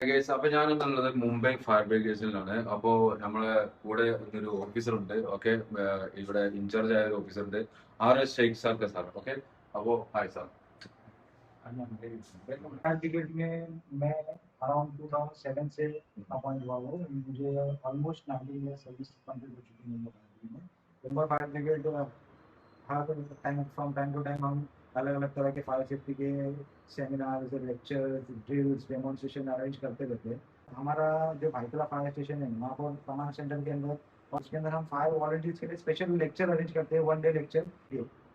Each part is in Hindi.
ഗൈസ്, അപ്പൊ ഞാനെന്നുള്ളത് മുംബൈ ഫയർ ബ്രിഗേഡിലാണ്. അപ്പോ നമ്മളെ കൂടെ ഒരു ഓഫീസർ ഉണ്ട്. ഓക്കെ, ഇവിടെ ഇൻചാർജ് ആയ ഒരു ഓഫീസർ ഉണ്ട്, RS ഷെയ്ഖ് സാർ. ഓക്കെ, അപ്പോ ഹായ് സാർ. टिकट में मैं अराउंड 2007 से अपॉइंट हुआ हूँ। मुझे ऑलमोस्ट 19 ईयर सर्विस कंप्लीट हो चुकी है मुंबई में। मुंबई फायर ब्रिगेड हर time from time to time हम अलग अलग तरह के फायर सेफ्टी के seminars, lectures, drills, demonstration arrange करते रहते हैं। हमारा जो भाईतला फायर स्टेशन है वहाँ पर कमांड सेंटर के अंदर, और उसके अंदर हम फायर वॉलंटियर्स के लिए स्पेशल लेक्चर अरेंज करते हैं, 1 डे लेक्चर।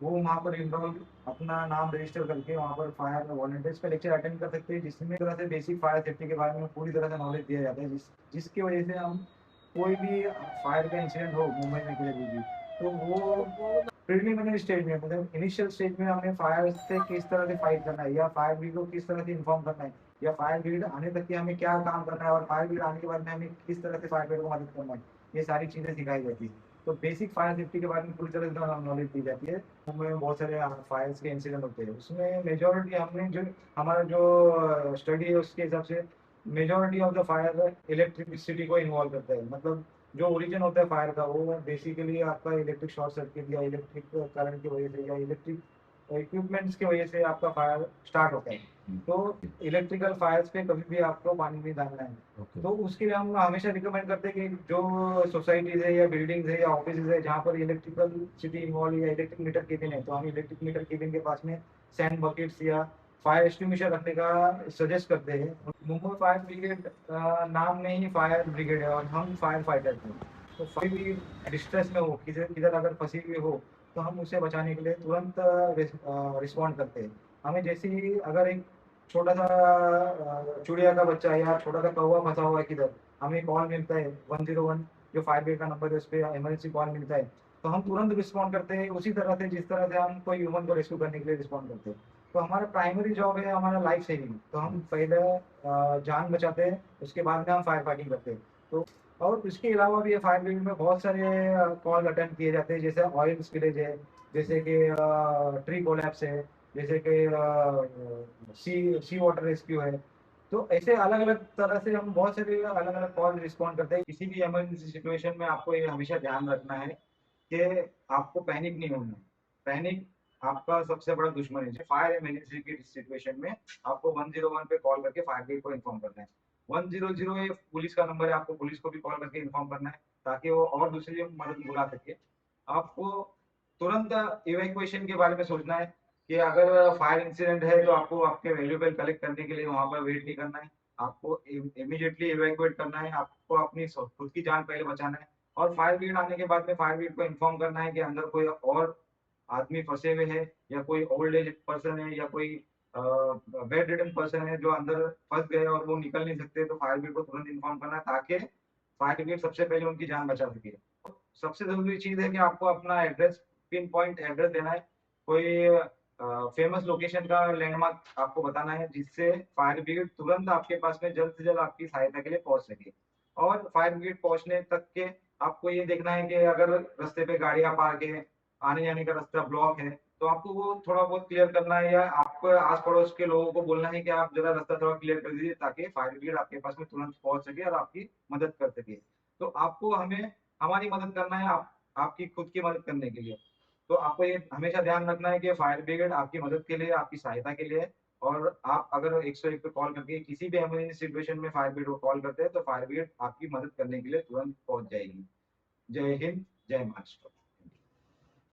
वो वहाँ पर इनरोल अपना नाम रजिस्टर करके वहाँ पर फायर वॉलंटियर्स का लेक्चर अटेंड कर सकते हैं, जिसमें तरह से बेसिक फायर सेफ्टी के बारे में पूरी तरह से नॉलेज दिया जाता है, जिसकी वजह से हम कोई भी फायर का इंसिडेंट हो मुंबई में कहीं भी, तो वो प्रिलिमिनरी स्टेज में, मतलब इनिशियल स्टेज में हमें फायर से किस तरह से फाइट करना है, या फायर ब्रिगेड को किस तरह से इन्फॉर्म करना है, या फायर ब्रिगेड आने तक के हमें क्या काम करना है, और फायर ब्रिगेड आने के बाद में हमें किस तरह से फायर ब्रिगेड को मदद करना है, ये सारी चीज़ें सिखाई जाती है। तो बेसिक फायर सेफ्टी के बारे में पूरी तरह से नॉलेज दी जाती है। मुंबई में बहुत सारे फायर्स के इंसिडेंट होते हैं, उसमें मेजोरिटी हमने जो हमारा जो स्टडी है उसके हिसाब से majority of the fire electricity को इन्वॉल्व करता है। मतलब जो ओरिजिन होता है फायर का वो बेसिकली आपका इलेक्ट्रिक शॉर्ट सर्किट या इलेक्ट्रिक करंट की वजह से या इलेक्ट्रिक इक्विपमेंट्स की वजह से आपका फायर स्टार्ट होता है। तो इलेक्ट्रिकल फायर्स पे कभी भी आपको पानी नहीं डालना है। तो उसके लिए हम हमेशा रिकमेंड करते हैं कि जो सोसाइटीज है या बिल्डिंग्स है या ऑफिस है जहाँ पर इलेक्ट्रिकल सिटी इन्वॉल्व या इलेक्ट्रिक मीटर केबिन है, तो हम इलेक्ट्रिक मीटर केबिन के पास में सैंड बकेट्स या फायर एक्सटिंग्विशर रखने का सजेस्ट करते हैं। मुंबई फायर ब्रिगेड नाम में ही फायर ब्रिगेड है, और हम फायर फाइटर हैं। तो कोई भी डिस्ट्रेस में हो, किधर अगर फंसी हुई हो, तो हम उसे बचाने के लिए तुरंत रिस्पॉन्ड करते हैं। हमें जैसे ही अगर एक छोटा सा चिड़िया का बच्चा या छोटा सा कौवा फंसा हुआ है किधर, हमें कॉल मिलता है 101, जो फायर ब्रिगेड का नंबर है, उस पर इमरजेंसी कॉल मिलता है, तो हम तुरंत रिस्पॉन्ड करते हैं उसी तरह से जिस तरह से हम कोई ह्यूमन को रेस्क्यू करने के लिए रिस्पॉन्ड करते हैं। तो हमारा प्राइमरी जॉब है हमारा लाइफ सेविंग। तो हम पहले जान बचाते हैं, उसके बाद में हम फायर फाइटिंग करते हैं। तो और इसके अलावा भी फायर ब्रिगेड में बहुत सारे कॉल अटेंड किए जाते हैं, जैसे ऑयल स्पिलेज है, जैसे कि ट्री कोलैप्स है, जैसे कि सी वाटर रेस्क्यू है। तो ऐसे अलग अलग तरह से हम बहुत सारे अलग अलग कॉल रिस्पॉन्ड करते हैं। किसी भी इमरजेंसी सिचुएशन में आपको ये हमेशा ध्यान रखना है कि आपको पैनिक नहीं होना है। पैनिक आपका सबसे बड़ा दुश्मन है। फायर इमरजेंसी की सिचुएशन में आपको 101 पे कॉल करके फायर ब्रिगेड को इन्फॉर्म करना है। 100 ये पुलिस का नंबर है, आपको पुलिस को भी कॉल करके इन्फॉर्म करना है, ताकि वो और दूसरी मदद बुला सके। आपको तुरंत इवैक्यूएशन के बारे में सोचना है कि अगर फायर इंसिडेंट है तो आपको आपके वैल्यूएबल कलेक्ट करने के लिए वहां पर वेट नहीं करना है। आपको इमीडिएटली इवैक्यूएट करना है, आपको अपनी खुद की जान पहले बचाना है। और फायर ब्रिगेड आने के बाद में फायर ब्रिगेड को इन्फॉर्म करना है कि अंदर कोई और आदमी फंसे हुए हैं, या कोई ओल्ड एज पर्सन है, या कोई बेड रिडन पर्सन है जो अंदर फंस गए और वो निकल नहीं सकते, तो फायर ब्रिगेड को तुरंत इन्फॉर्म करना है, ताकि फायर ब्रिगेड सबसे पहले उनकी जान बचा सके। सबसे जरूरी चीज है कि आपको अपना एड्रेस, पिन पॉइंट एड्रेस देना है। कोई फेमस लोकेशन का लैंडमार्क आपको बताना है, जिससे फायर ब्रिगेड तुरंत आपके पास में जल्द से जल्द आपकी सहायता के लिए पहुंच सके। और फायर ब्रिगेड पहुंचने तक के आपको ये देखना है कि अगर रास्ते पे गाड़ियां पार्क है, आने जाने का रास्ता ब्लॉक है, तो आपको वो थोड़ा बहुत क्लियर करना है, या आपको आस पड़ोस के लोगों को बोलना है कि आप जरा रास्ता थोड़ा क्लियर कर दीजिए, ताकि फायर ब्रिगेड आपके पास में तुरंत पहुंच सके और आपकी मदद कर सके। तो आपको हमें हमारी मदद करना है, आपकी खुद की मदद करने के लिए। तो आपको ये हमेशा ध्यान रखना है कि फायर ब्रिगेड आपकी मदद के लिए, आपकी सहायता के लिए है। और आप अगर 101 पे कॉल करके किसी भी इमरजेंसी सिचुएशन में फायर ब्रिगेड को कॉल करते हैं, तो फायर ब्रिगेड आपकी मदद करने के लिए तुरंत पहुंच जाएगी। जय हिंद, जय महाराष्ट्र।